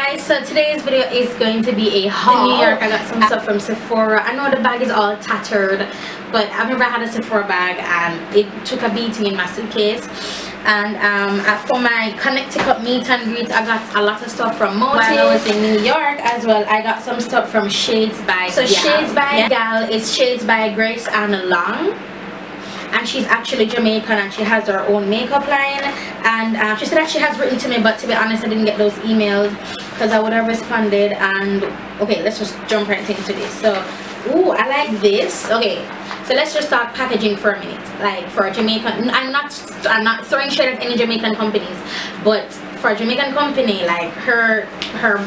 guys, so today's video is going to be a haul. In New York, I got some stuff from Sephora. I know the bag is all tattered, but I've never had a Sephora bag and it took a beating in my suitcase. And for my Connecticut meet and greet, I got a lot of stuff from Motive. While I was in New York as well, I got some stuff from Shades by Gal. Shades by Gal is Shades by Grace Ann Long. And she's actually Jamaican and she has her own makeup line. And she said that she has written to me, but to be honest, I didn't get those emails because I would have responded. And okay, let's just jump right into this. So, ooh, I like this. Okay, so let's just start packaging for a minute. Like for a Jamaican, I'm not throwing shade at any Jamaican companies, but for a Jamaican company, like her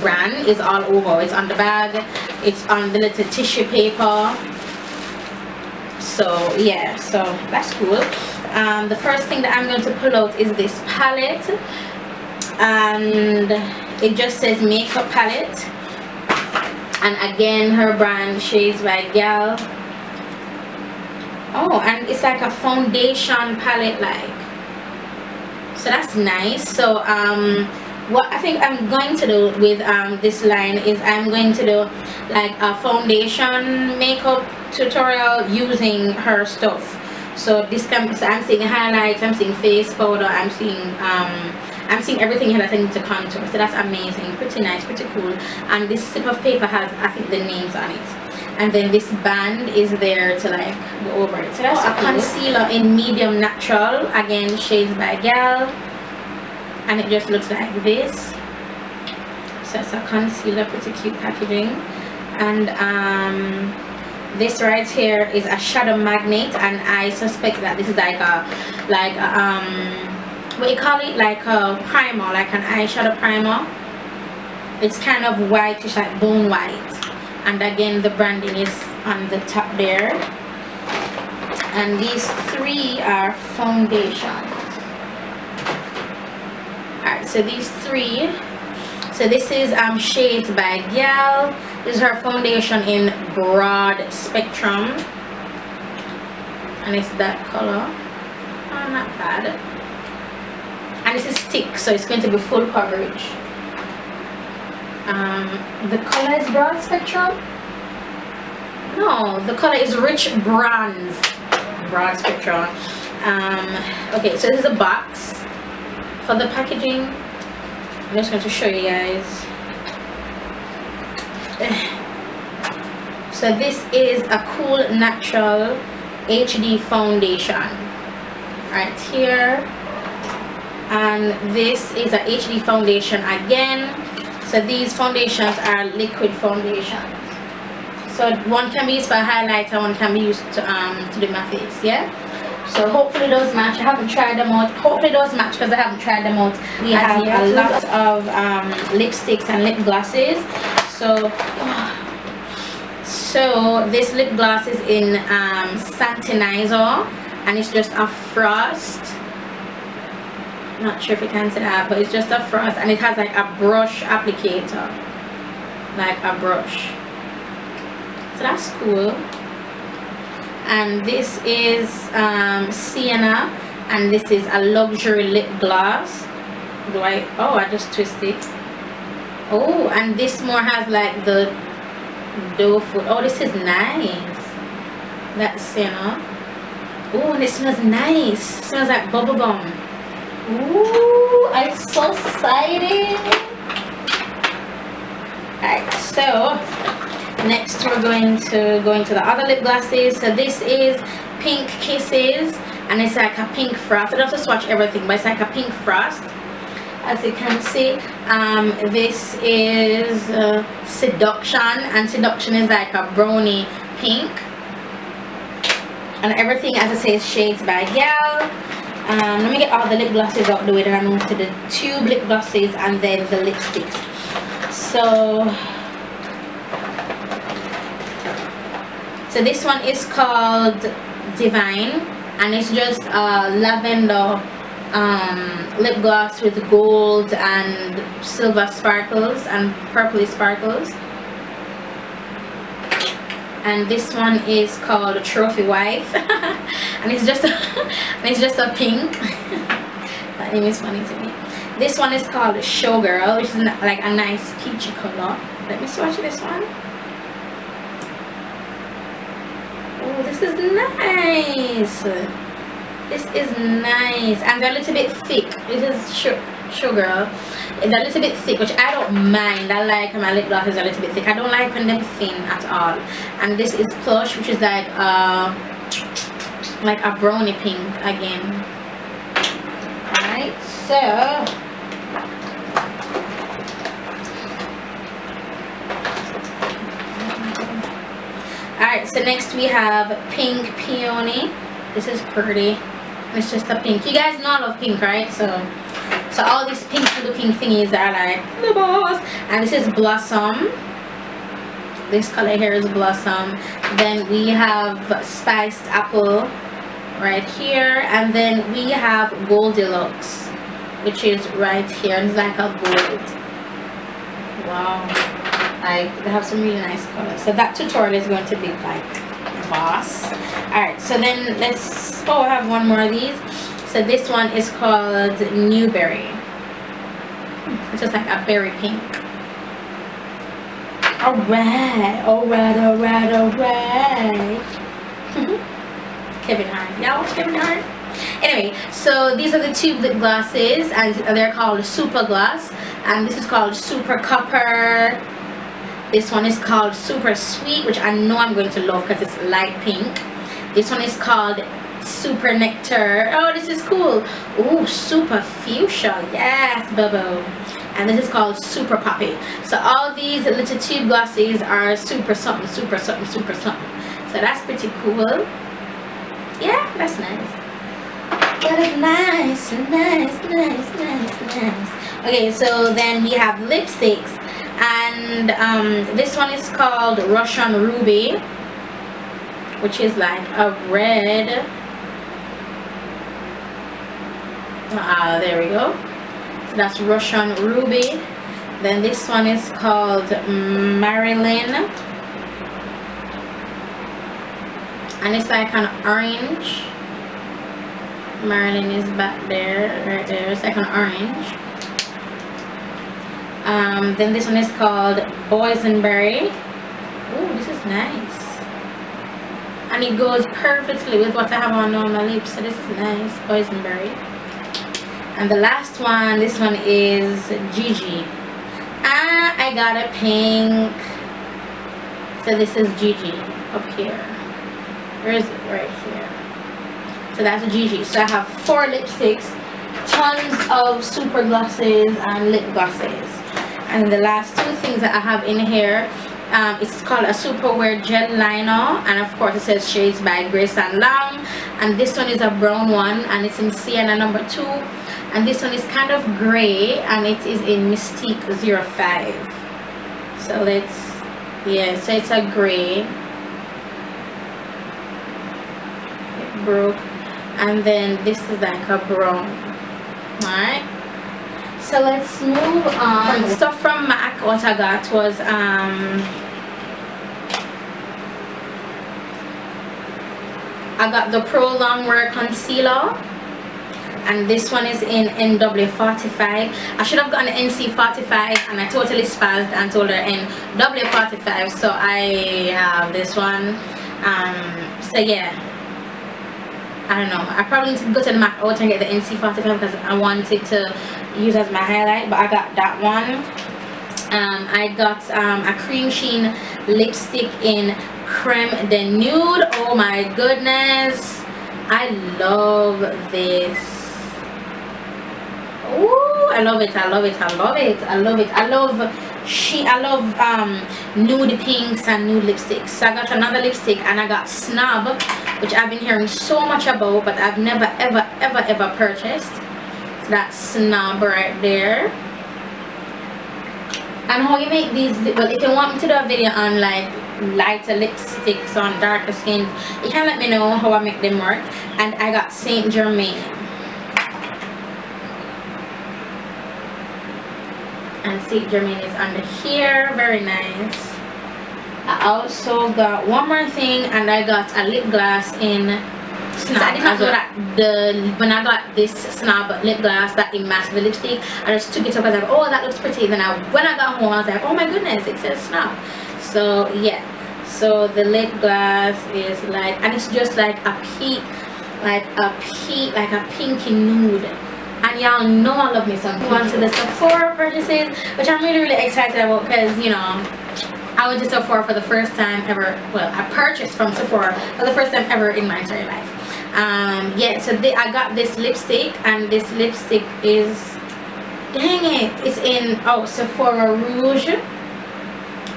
brand is all over. It's on the bag, it's on the little tissue paper. So yeah, so that's cool. The first thing that I'm going to pull out is this palette, and it just says makeup palette, and again her brand Shades by Gal. Oh, and it's like a foundation palette, like, so that's nice. So what I think I'm going to do with this line is I'm going to do like a foundation makeup tutorial using her stuff. So this can, so I'm seeing highlights, I'm seeing face powder, I'm seeing everything here that I need to contour. So that's amazing, pretty nice, pretty cool. And this slip of paper has, I think, the names on it. And then this band is there to like go over it. So that's a concealer in medium natural, again Shades by Gal, and it just looks like this. So it's a concealer, pretty cute packaging. And this right here is a shadow magnet, and I suspect that this is like a what do you call it, like a primer, like an eyeshadow primer. It's kind of whitish, like bone white, and again the branding is on the top there. And these three are foundations. Alright, so these three, so this is Shades by Gal. This is her foundation in broad spectrum, and it's that color. Oh, not bad. And this is stick, so it's going to be full coverage. The color is broad spectrum. No, the color is rich bronze. Broad spectrum. Okay, so this is a box for the packaging. I'm just going to show you guys. So this is a Cool Natural HD foundation right here, and this is a HD foundation again. So these foundations are liquid foundations, so one can be used for highlighter, one can be used to do my face. Yeah, so hopefully those match. I haven't tried them out. Hopefully those match because I haven't tried them out. We have a lot of lipsticks and lip glosses. So this lip gloss is in Santinizer, and it's just a frost. Not sure if you can see that, but it's just a frost, and it has like a brush applicator, like a brush. So that's cool. And this is Sienna, and this is a luxury lip gloss. Oh, I just twisted it. Oh, and this more has like the doe foot. Oh, this is nice. That's Sienna. Oh, and it smells nice. It smells like bubblegum. Ooh, I'm so excited. Alright, so next we're going to go into the other lip glosses. So this is Pink Kisses, and it's like a pink frost. I don't have to swatch everything, but it's like a pink frost. As you can see, this is Seduction, and Seduction is like a brownie pink, and everything, as I say, is Shades by Gal. Let me get all the lip glosses out the way, then I move to the tube lip glosses and then the lipsticks. So this one is called Divine, and it's just a lavender lip gloss with gold and silver sparkles and purpley sparkles. And this one is called Trophy Wife, and it's just a pink. That name is funny to me. This one is called Showgirl, which is like a nice peachy color. Let me swatch this one. Oh, this is nice. This is nice, and they're a little bit thick. This is Showgirl. It's a little bit thick, which I don't mind. I like my lip glosses are a little bit thick. I don't like when they're thin at all. And this is Plush, which is like a brownie pink again. Alright, so alright, so next we have Pink Peony. This is pretty. It's just a pink. You guys know I love pink, right? So all these pink looking thingies are like the boss. And this is Blossom. This color here is Blossom. Then we have Spiced Apple right here, and then we have Goldilocks, which is right here. It's like a gold. Wow, they have some really nice colors. So that tutorial is going to be like boss. All right, so then let's I have one more of these. So this one is called Newberry. It's just like a berry pink. Alright. Kevin Hart. Y'all watch Kevin Hart? Anyway, so these are the two lip glosses, and they're called Super Gloss. And this is called Super Copper. This one is called Super Sweet, which I know I'm going to love because it's light pink. This one is called Super Nectar. Oh, this is cool. Oh, Super Fuchsia. Yes, Bubble. And this is called Super Poppy. So all these little tube glosses are super something, super something, super something. So that's pretty cool. Yeah, that's nice. That is nice, nice. Okay, so then we have lipsticks, and this one is called Russian Ruby, which is like a red. There we go. So that's Russian Ruby. Then this one is called Marilyn, and it's like an orange. Marilyn is back there, right there. It's like an orange. Then this one is called Boysenberry. Oh, this is nice, and it goes perfectly with what I have on my lips. So this is nice, Boysenberry. And the last one, this one is Gigi. I got a pink. So this is Gigi up here. Where is it? Right here. So that's Gigi. So I have 4 lipsticks, tons of super glosses and lip glosses. And the last 2 things that I have in here, it's called a Super Wear Gel Liner, and of course it says shades by Grace and Long. And this one is a brown one, and it's in Sienna number 2. And this one is kind of gray, and it is in Mystique 05. So let's, yeah, so it's a gray. It broke. And then this is like a brown. Alright, so let's move on. Stuff from MAC, what I got was I got the Pro Longwear Concealer, and this one is in NW45. I should have gotten NC45, and I totally spazzed and told her NW45, so I have this one. So yeah, I don't know, I probably need to go to the MAC out and get the NC45 because I want it to use as my highlight, but I got that one. I got a cream sheen lipstick in Creme de Nude. Oh my goodness, I love this. Ooh, I love it, I love it, I love it, I love it. I love nude pinks and nude lipsticks. So I got another lipstick, and I got Snob, which I've been hearing so much about, but I've never ever purchased. So that's Snob right there. And how you make these, well, if you want me to do a video on like lighter lipsticks on darker skin, you can let me know how I make them work. And I got Saint Germain, and Saint Germain is under here, very nice. I also got one more thing, and I got a lip gloss in Since I did not know that when I got this Snob lip gloss that it matched the lipstick, I just took it up. I was like, oh, that looks pretty. Then when I got home, I was like, oh my goodness, it says Snob. So yeah, so the lip gloss is like, and it's just like a pinky nude. And y'all know I love me some. On to the Sephora purchases, which I'm really excited about, because you know, I went to Sephora for the first time ever. Well, I purchased from Sephora for the first time ever in my entire life. Yeah, so I got this lipstick, and this lipstick is, dang it, it's in Sephora Rouge.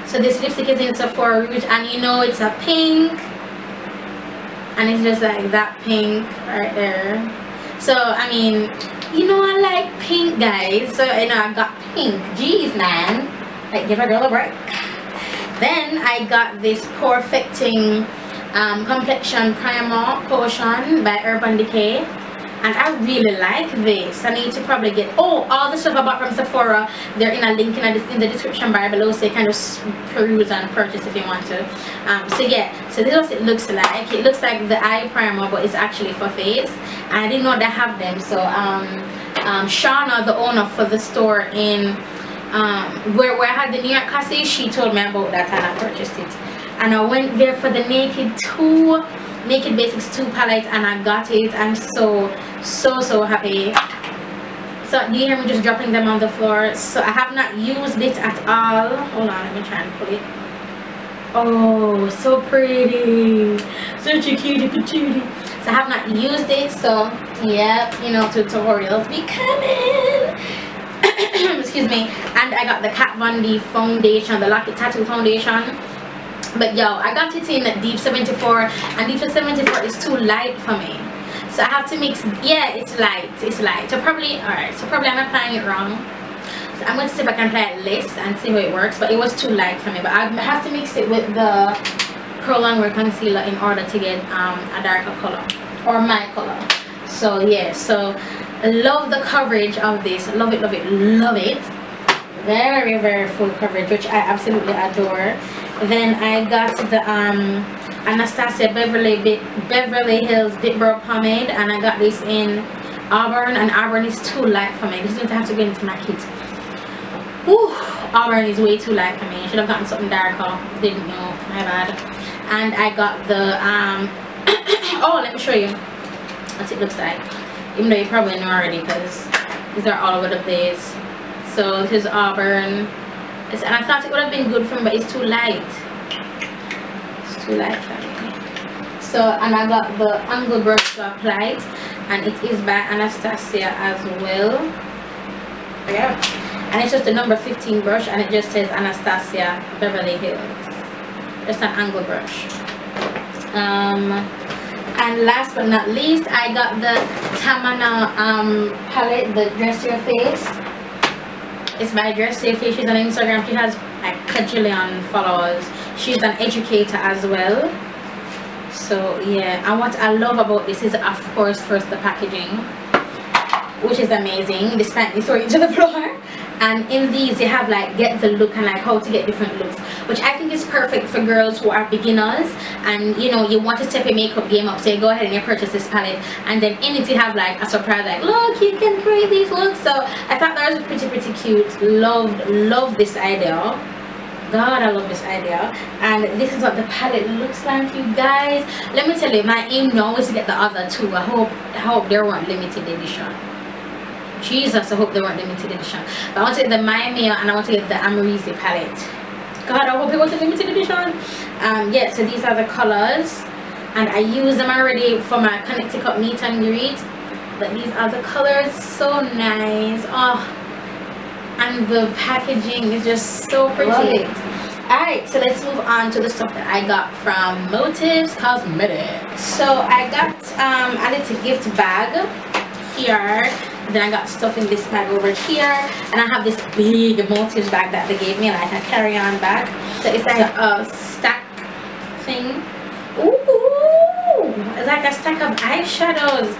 So this lipstick is in Sephora Rouge, and you know it's a pink, and it's just like that pink right there. So I mean, you know I like pink, guys, so you know I got pink. Jeez, man, like give a girl a break. Then I got this Perfecting complexion primer potion by Urban Decay, and I really like this. I need to probably get all the stuff I bought from Sephora. They're in a link in the description bar below, so you can just peruse and purchase if you want to. So yeah, so this is what it looks like. It looks like the eye primer, but it's actually for face, and I didn't know they have them. So Shauna, the owner for the store in where I had the New York Cassie, she told me about that, and I purchased it. And I went there for the Naked Basics 2 palette, and I got it. I'm so happy. So do you hear me just dropping them on the floor? So I have not used it at all. Hold on, let me try and put it. Oh, so pretty, such a cutie patootie. So I have not used it, so yeah, you know, tutorials be coming. Excuse me. And I got the Kat Von D foundation, the Lock It Tattoo foundation. But yo, I got it in Deep 74, and Deep 74 is too light for me. So I have to mix. Yeah, it's light. So probably, alright, so probably I'm applying it wrong. So I'm going to see if I can apply it less and see how it works. But it was too light for me. But I have to mix it with the Curl and Wear concealer in order to get a darker color, or my color. So yeah, so love the coverage of this. Love it, love it, love it. Very, very full coverage, which I absolutely adore. Then I got the Anastasia Beverly Hills Dip Brow Pomade, and I got this in Auburn, and Auburn is too light for me. This is going to have to go into my kit. Whew, Auburn is way too light for me. I should have gotten something darker. Didn't know, my bad. And I got the oh, let me show you what it looks like, even though you probably know already because these are all over the place. So this is Auburn. And I thought it would have been good for me, but it's too light. It's too light for me. So, and I got the angle brush to apply it, and it is by Anastasia as well. Yeah, and it's just the number 15 brush, and it just says Anastasia Beverly Hills. Just an angle brush. And last but not least, I got the Tamana palette, the Dress Your Face. It's by Dress Your Face. She's on Instagram. She has like a bajillion followers. She's an educator as well. So yeah, and what I love about this is, of course, first the packaging, which is amazing. This time you throw it to the floor, and in these you have like get the look and like how to get different looks, which I think is perfect for girls who are beginners and you know you want to step your makeup game up. So you go ahead and you purchase this palette, and then in it you have like a surprise, like look, you can create these looks. So I thought that was pretty cute. Love this idea. God, I love this idea. And this is what the palette looks like, you guys. Let me tell you, my aim now is to get the other two. I hope they weren't limited edition. Jesus, I hope they weren't limited edition. But I want to get the Miami and I want to get the Amarizi palette. God, I hope it was a limited edition. Yeah, so these are the colors, and I use them already for my Connecticut meet and greet. But these are the colors, so nice. Oh, and the packaging is just so pretty. Love it. Alright, so let's move on to the stuff that I got from Motives Cosmetics. So I got a little gift bag here. Then I got stuff in this bag over here, and I have this big Motives bag that they gave me, like a carry-on bag. So it's like a stack thing. Ooh, it's like a stack of eyeshadows,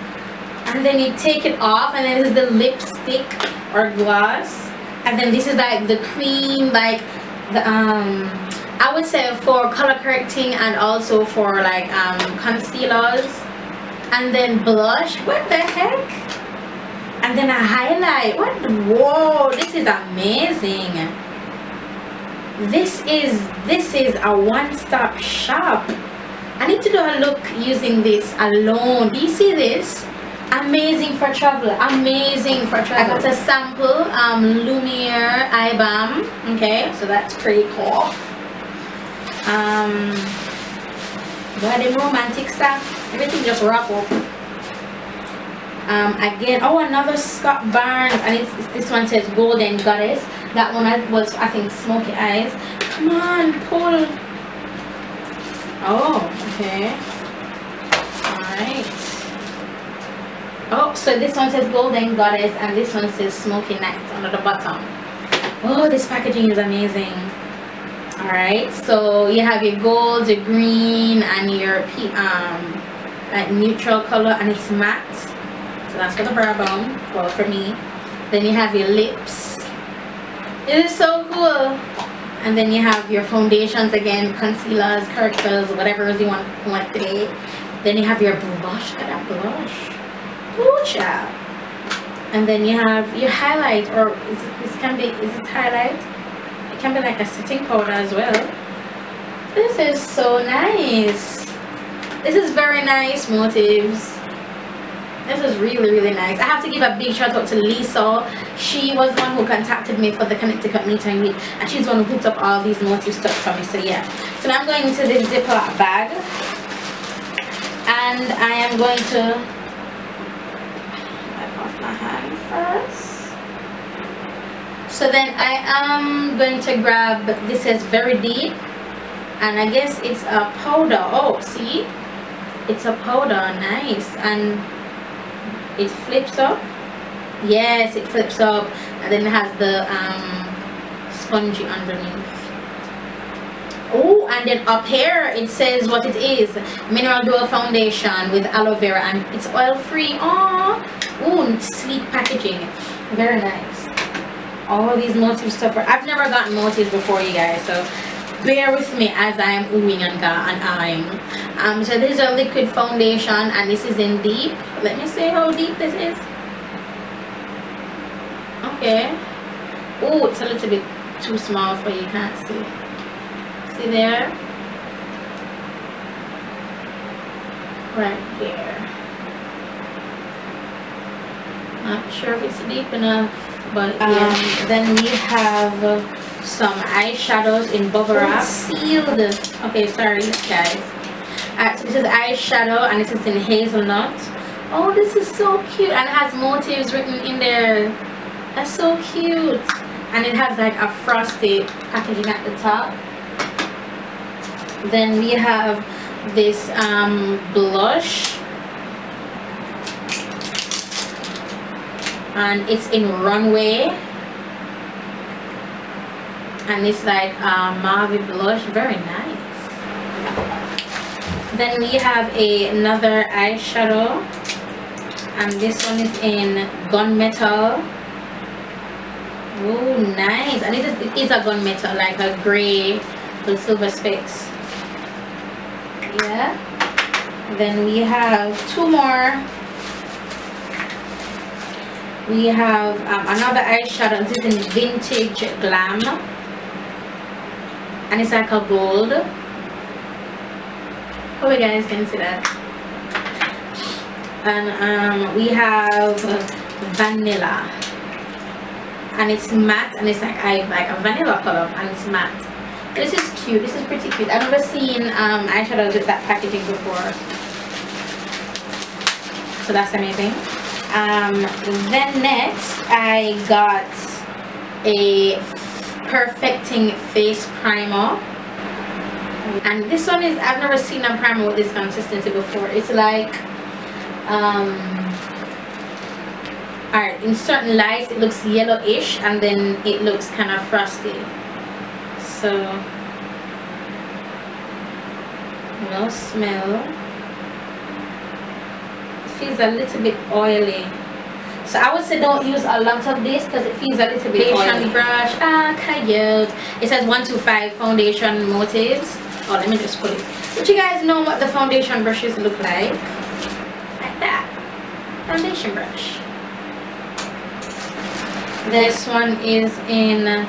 and then you take it off, and then this is the lipstick or gloss, and then this is like the cream, like the I would say for color correcting and also for like concealers. and then blush. What the heck? And then a highlight. What? Whoa, this is amazing. This is a one-stop shop. I need to do a look using this alone. Do you see this? Amazing for travel. Amazing for travel. I got a sample Lumiere eye balm. Okay, so that's pretty cool. Got them romantic stuff. Everything just wrap up. Again, oh, another Scott Barnes, and this one says Golden Goddess. That one was, I think, Smoky Eyes. Come on, pull. Oh, okay. Alright. Oh, so this one says Golden Goddess and this one says Smoky Night on the bottom. Oh, this packaging is amazing. Alright, so you have your gold, your green, and your like neutral color, and it's matte. So that's for the brow bone, well, for me. Then you have your lips. It is so cool. And then you have your foundations again, concealers, correctors, whatever you want today. Then you have your blush. Look at that blush. Ooh, child. And then you have your highlight, or is it highlight? It can be like a setting powder as well. This is so nice. This is very nice motives. This is really, really nice. I have to give a big shout out to Lisa. She was the one who contacted me for the Connecticut meet and greet, and she's the one who hooked up all these motif stuff for me. So yeah. So now I'm going into this Ziploc bag, and I am going to wipe off my hand first. So then I am going to grab, this is Very Deep, and I guess it's a powder. Oh, see, it's a powder. Nice. And it flips up. Yes, it flips up, and then it has the spongy underneath. Oh, and then up here it says what it is: mineral duo foundation with aloe vera, and it's oil free. Oh, sleek packaging, very nice. All these motif stuff. I've never gotten motifs before, you guys, so bear with me as I am oohing and eyeing. So this is a liquid foundation, and this is in deep. Let me see how deep this is. Okay. Oh, it's a little bit too small for you, can't see. See there? Right there. Not sure if it's deep enough, but yeah. Then we have some eyeshadows in bubble wrap. Sealed. Okay, sorry guys. So this is eyeshadow, and this is in hazelnut. Oh, this is so cute, and it has motifs written in there. That's so cute. And it has like a frosty packaging at the top. Then we have this blush, and it's in Runway, and it's like mauve blush, very nice. Then we have another eyeshadow, and this one is in Gunmetal. Oh, nice. And it is a gunmetal, like a gray with silver specks. Yeah. Then we have two more. We have another eyeshadow. This is in Vintage Glam, and it's like a gold. Hope you guys can see that. And we have Vanilla, and it's matte, and it's like a vanilla color, and it's matte. This is cute. This is pretty cute. I've never seen eyeshadows with that packaging before, so that's amazing. Then next I got a Perfecting Face Primer, and this one is, I've never seen a primer with this consistency before. It's like alright, in certain lights it looks yellowish, and then it looks kind of frosty. So no smell. It feels a little bit oily, so I would say don't use a lot of this because it feels a little bit oily. Brush, cute. It says 125 foundation motives. Oh, let me just put it. But you guys know what the foundation brushes look like. I foundation brush. This one is in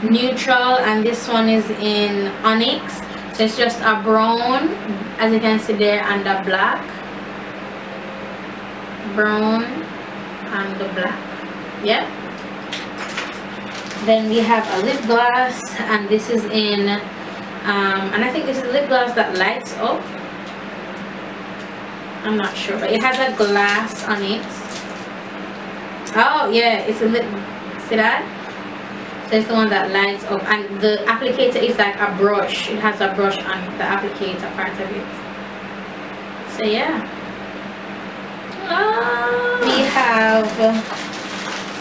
neutral and this one is in onyx. So it's just a brown, as you can see there, and a black. Brown and the black. Yeah. Then we have a lip gloss, and this is in and I think this is a lip gloss that lights up. I'm not sure, but it has a glass on it. Oh yeah, it's a lip, see that? So it's the one that lights up, and the applicator is like a brush. It has a brush on the applicator part of it. So yeah. We have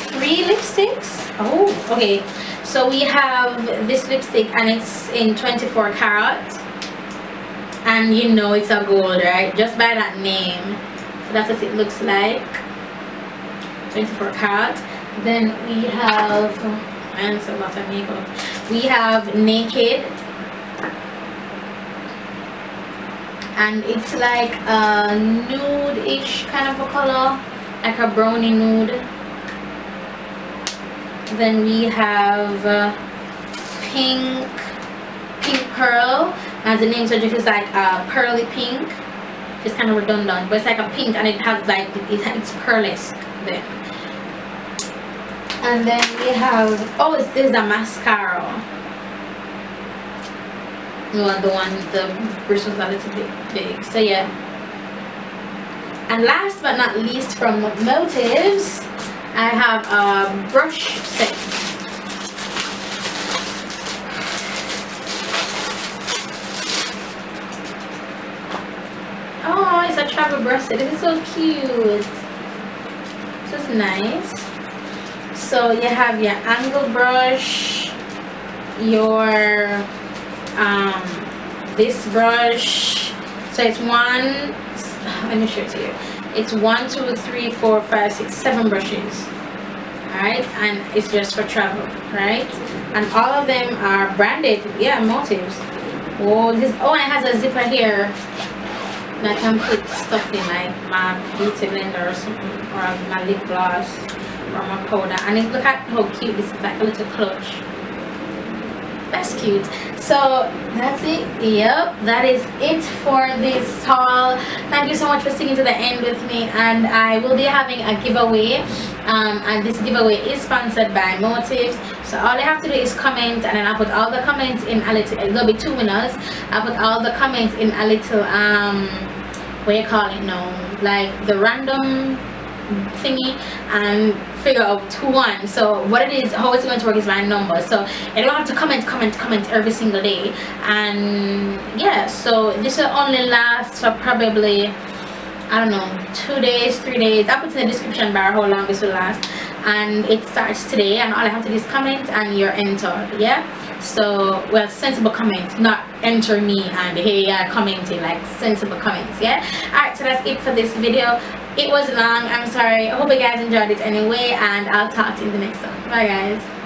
3 lipsticks. Oh, okay. So we have this lipstick and it's in 24 karat. And you know it's a gold, right? Just by that name. So that's what it looks like. 24 karat. Then we have, and it's a lot of makeup. We have Naked. And it's like a nude-ish kind of a color, like a brownie nude. Then we have pink pearl. As the name suggests, it's like a pearly pink. It's kind of redundant, but it's like a pink, and it has like it's pearlesque there. And then we have, oh, this is the mascara. The one the bristles are a little bit big. So yeah. And last but not least, from Motives, I have a brush set. Oh, it's a travel brush set. This is so cute. This is nice. So you have your angle brush, your this brush. So it's one, let me show it to you. It's 1, 2, 3, 4, 5, 6, 7 brushes. Alright, and it's just for travel, right? And all of them are branded, yeah, Motives. Oh, this, oh, and it has a zipper here that I can put stuff in, like my beauty blender or something, or my lip gloss or my powder. And it, look at how cute this is, like a little clutch. That's cute. So that's it. Yep, that is it for this haul. Thank you so much for sticking to the end with me, and I will be having a giveaway, and this giveaway is sponsored by Motives. So all you have to do is comment, and then I'll put all the comments in a little, there'll be 2 winners. I'll put all the comments in a little what do you call it now, like the random thingy, and figure out who won. So what it is, how it's going to work is by numbers. So you don't have to comment every single day. And yeah, so this will only last for probably, I don't know, 2 days, 3 days. I'll put in the description bar how long this will last. And it starts today, and all I have to do is comment and you're entered. Yeah, so well, sensible comment, not enter me and hey, yeah, commenting, like sensible comments. Yeah. Alright, so that's it for this video. It was long, I'm sorry. I hope you guys enjoyed it anyway, and I'll talk to you in the next one. Bye guys.